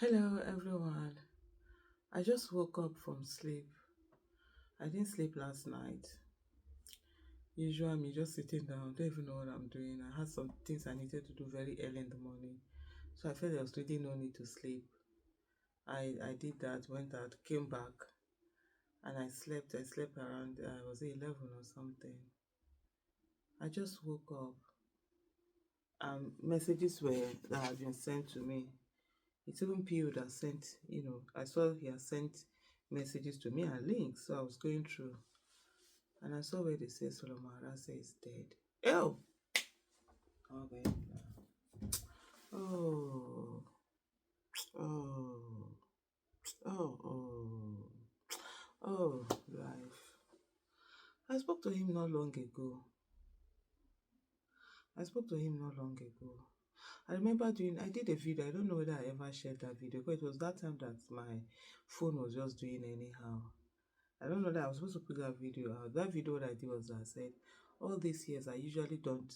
Hello everyone. I just woke up from sleep. I didn't sleep last night. Usually me just sitting down, don't even know what I'm doing. I had some things I needed to do very early in the morning. So I felt there was really no need to sleep. I did that, went out, came back, and I slept. I slept around was it 11 or something. I just woke up. Messages that had been sent to me. It's even P.O. that sent, I saw he had sent messages to me and links. So I was going through. And I saw where they say Solomon Arase is dead. Oh! Okay. Oh. Oh. Oh. Oh. Oh. Life. I spoke to him not long ago. I did a video. I don't know whether I ever shared that video because it was that time that my phone was just doing anyhow. I don't know that I was supposed to put that video out. That video what I did was I said, all these years I usually don't,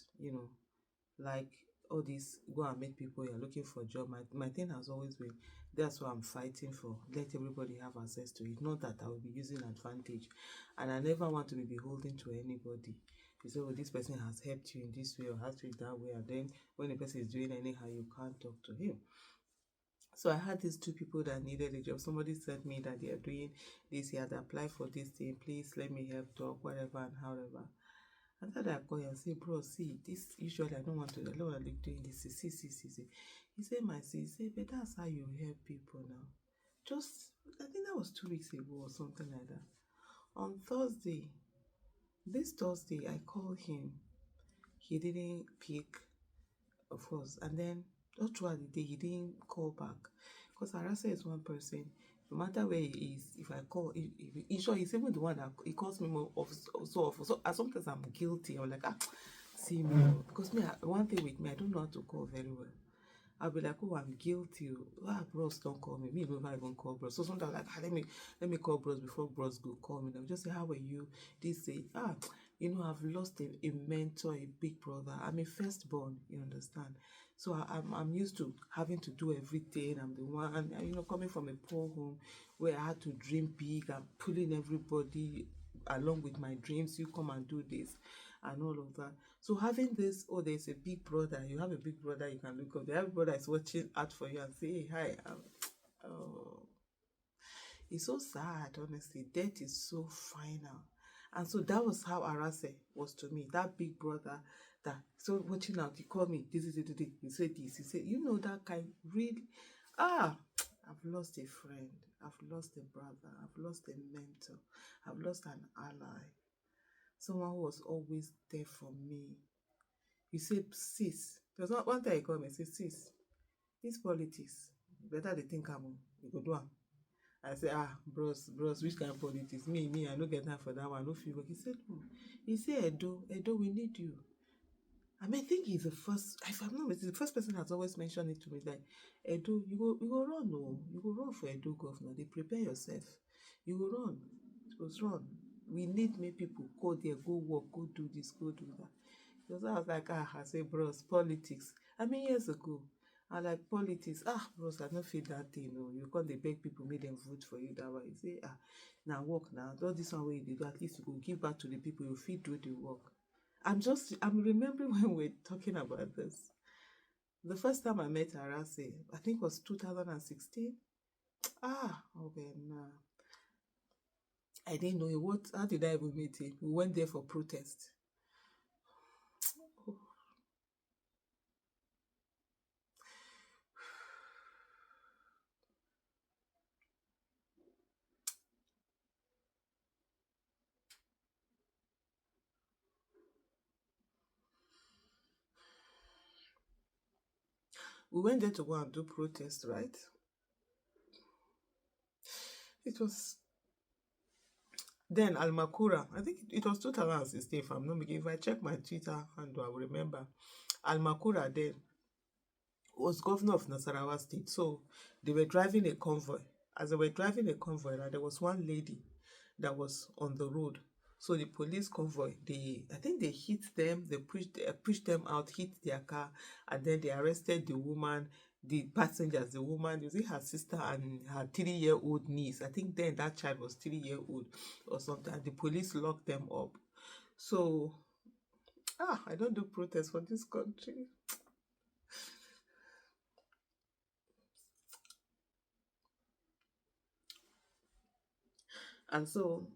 like all this go and make people you're looking for a job. My thing has always been that's what I'm fighting for. Let everybody have access to it. Not that I will be using advantage. And I never want to be beholden to anybody. You say, oh, this person has helped you in this way or has to it that way. And then when the person is doing anyhow, you can't talk to him. So I had these two people that needed a job. Somebody sent me that they are doing this, he had applied for this thing, please let me help talk, whatever and however. And then I call and say, bro, see, this usually I don't want to doing this. See. He said, my sis, he said, but that's how you help people now. Just I think that was 2 weeks ago or something like that. On this Thursday, I called him. He didn't pick, of course, and then all throughout the day he didn't call back. Because Arase is one person, no matter where he is, if I call, in short, he's even the one that he calls me more so often. So sometimes I'm guilty. I'm like, see me. Because one thing with me, I don't know how to call very well. I'll be like, oh, I'm guilty. Bros don't call me. Me never even call bros. So sometimes like, let me call bros before bros go call me. They'll just say, how are you? They say, I've lost a mentor, a big brother. I'm a firstborn, you understand? So I'm used to having to do everything. I'm the one, coming from a poor home where I had to dream big. I'm pulling everybody along with my dreams. You come and do this and all of that. So having this, there's a big brother. You have a big brother you can look up. The other brother is watching out for you and say, hey, hi. Oh, it's so sad, honestly. Death is so final. And so that was how Arase was to me. That big brother that so watching out, he called me. This. He said this. He said, that kind really I've lost a friend. I've lost a brother. I've lost a mentor. I've lost an ally. Someone who was always there for me. You say, sis. There's one time he called me and said, sis, this politics, better they think I'm you go do am. I say, bros, which kind of politics? Me, I no get time for that one. No feel work. He said, no. He said, Edo, we need you. I think he's the first, if I'm not mistaken, the first person that's always mentioned it to me, like, Edo, you go run, no. You go run for Edo governor. They prepare yourself. You go run. Just run. We need more people. Go there, go work, go do this, go do that. Because I was like, I say, bros, politics. Years ago, I like politics. Bros, I don't feel that thing. You can't beg people, make them vote for you that way. You say, now work now. All this one way you do, at least you go give back to the people. You feel do the work. I'm remembering when we were talking about this. The first time I met Arase, I think it was 2016. Okay, nah. I didn't know how did I even meet him? We went there for protest. We went there to go and do protest, right? It was then Almakura. I think it was 2016, if I'm not mistaken. If I check my Twitter handle, I will remember. Almakura then was governor of Nasarawa State. So they were driving a convoy. As they were driving a convoy, there was one lady that was on the road. So the police convoy, I think they hit them, they pushed them out, hit their car, and then they arrested the woman. the passengers, the woman, you see her sister and her 3-year-old niece. I think then that child was 3-year-old or something. And the police locked them up. So, I don't do protest for this country. And so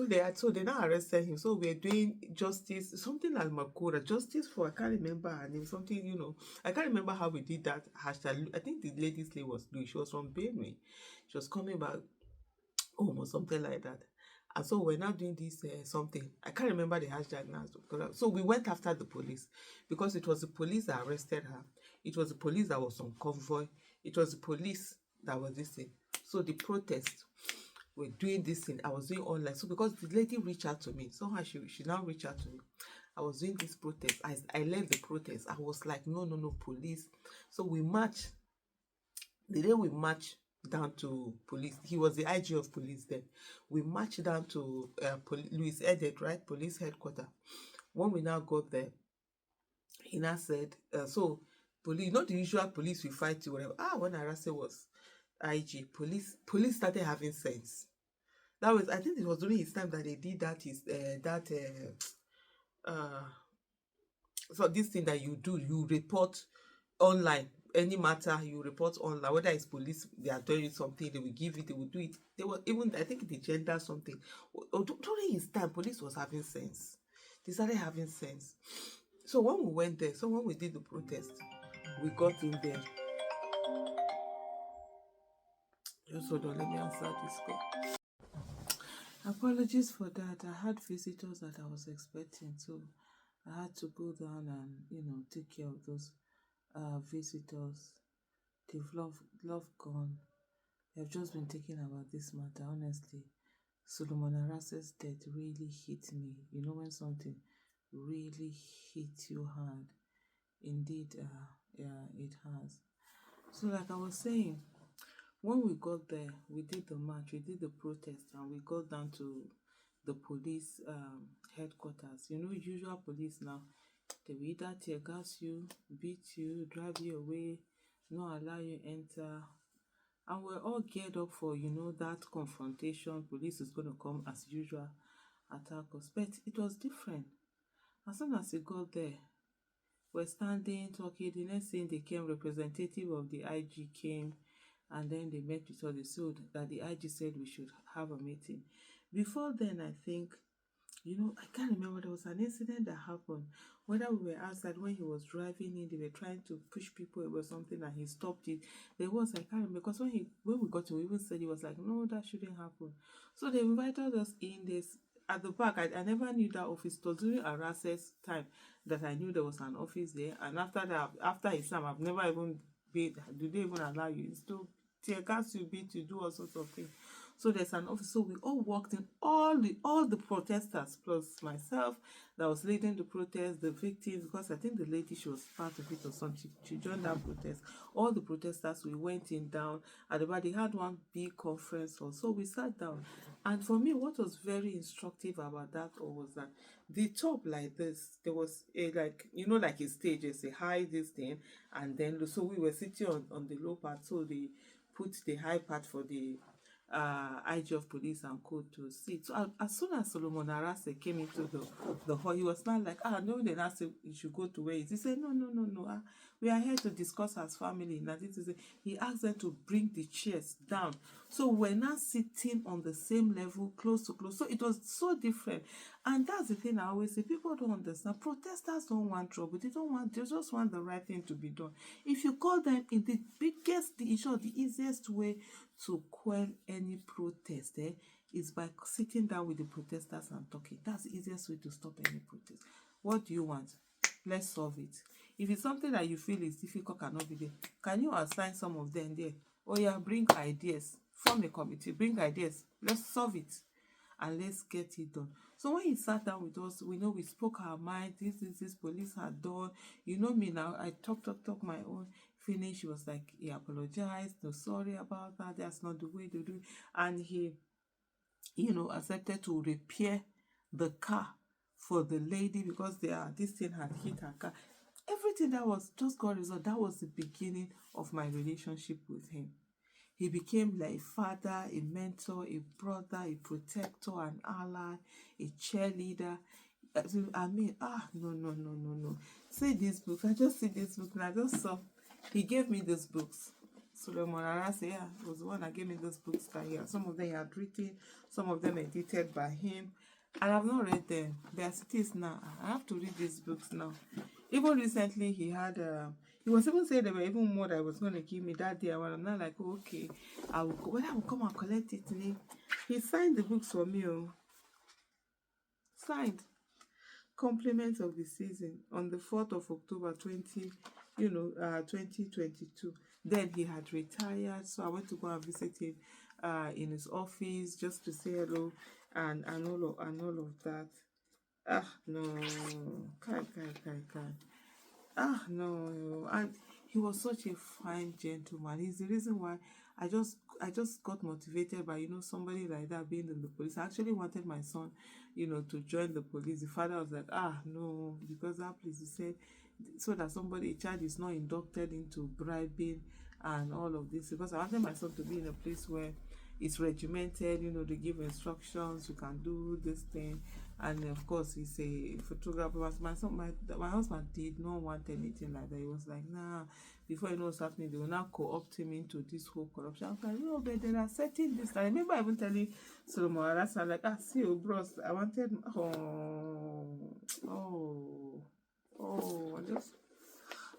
they now arrested him. So we're doing justice, something like Makura, justice for, I can't remember her name, something, I can't remember how we did that hashtag. I think the lady's name was Louis. She was from Benue. She was coming back home or something like that. And so we're now doing this something. I can't remember the hashtag now. So we went after the police because it was the police that arrested her. It was the police that was on convoy. It was the police that was this thing. So the protest, we're doing this thing. I was doing online. So because the lady reached out to me, somehow she now reached out to me. I was doing this protest. I led the protest. I was like, no, police. So we marched. The day we marched down to police, he was the IG of police then. We marched down to Louis Edet, right? Police headquarters. When we now got there, he now said, so police, not the usual police we fight to whatever. When Arase was IG, police started having sense. That was, I think it was during his time that they did so this thing that you do, you report online, any matter you report online, whether it's police, they are doing something, they will give it, they will do it. They were even, I think, the gender something. During his time, police was having sense. They started having sense. So when we went there, so when we did the protest, we got in there. Just hold on, let me answer this call. Apologies for that. I had visitors that I was expecting, so I had to go down and take care of those visitors. They've love gone. I've just been thinking about this matter, honestly. Solomon Arase's death really hit me. You know when something really hits you hard. Indeed, yeah, it has. So like I was saying, when we got there, we did the march, we did the protest, and we got down to the police headquarters. Usual police now, they will either tear gas you, beat you, drive you away, not allow you enter. And we're all geared up for, that confrontation. Police is going to come as usual, attack us. But it was different. As soon as we got there, we're standing, talking. The next thing they came, representative of the IG came, and then they met with us. So that the IG said we should have a meeting. Before then, I think, I can't remember, there was an incident that happened. Whether we were outside when he was driving in, they were trying to push people away or something, and he stopped it. There was, I can't remember, because when we got to, we even said, he was like, no, that shouldn't happen. So they invited us in this at the back. I never knew that office. It was during Arase's time that I knew there was an office there. And after that, after his time, I've never even been, do they even allow you? It's still tear gas you beat, to do all sorts of things. So there's an office. So we all walked in, all the protesters, plus myself that was leading the protest, the victims, because I think the lady, she was part of it or something. She joined that protest. All the protesters, we went in down at the back. They had one big conference hall. So we sat down. And for me, what was very instructive about that was that the top like this, there was like a stage, it's a high this thing, and then so we were sitting on the low part. So they put the high part for the IG of police and code to sit. So as soon as Solomon Arase came into the hall, he was not like, no, then I said you should go to where he said, no, we are here to discuss as family. Now this is he asked them to bring the chairs down. So we're not sitting on the same level, close to close. So it was so different. And that's the thing I always say, people don't understand. Protesters don't want trouble. They just want the right thing to be done. If you call them in the easiest way to quell any protest is by sitting down with the protesters and talking. That's the easiest way to stop any protest. What do you want? Let's solve it. If it's something that you feel is difficult, cannot be there, can you assign some of them there? Oh yeah, bring ideas. Form a committee, bring ideas. Let's solve it. And let's get it done. So when he sat down with us, we spoke our mind. This police had done. You know me now. I talk my own finish. He was like, he apologized. No, sorry about that. That's not the way to do it. And he, accepted to repair the car for the lady because this thing had hit her car. Everything that was just got resolved. That was the beginning of my relationship with him. He became like a father, a mentor, a brother, a protector, an ally, a cheerleader. I mean, no, no, no, no, no. See this book. I just see this book and I just saw. He gave me these books. Solomon Arase, yeah, was the one that gave me those books. Some of them he had written, some of them edited by him. And I've not read them. They are still now. I have to read these books now. Even recently, he was even saying there were even more that he was going to give me that day. I'm not like, oh, okay, when I will come and collect it. He signed the books for me. Oh, signed. Compliment of the season on the 4th of October 2022. Then he had retired, so I went to go and visit him in his office just to say hello and all of that. No, kai. No, and he was such a fine gentleman. He's the reason why I just got motivated by somebody like that being in the police. I actually wanted my son, to join the police. The father was like, no, because that place, he said, so that a child is not inducted into bribing and all of this. Because I wanted my son to be in a place where it's regimented, they give instructions, you can do this thing. And of course, he's a photographer. My husband did not want anything like that. He was like, nah, before you know what's happening, they will now co-opt him into this whole corruption. I was like, no, but there are certain this. I remember even telling Solomon Arasa, I'm like, see you, bros. I wanted,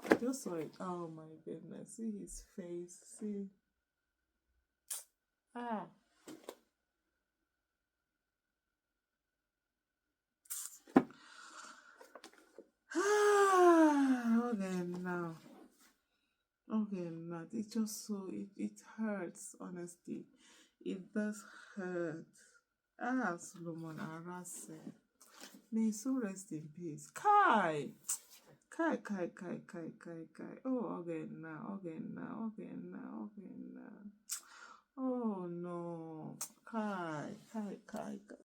I just saw it. Oh my goodness. See his face. See. Ah. Okay now. It just it hurts, honestly. It does hurt. Solomon Arase. May his soul rest in peace. Kai. Kai. Oh, again now.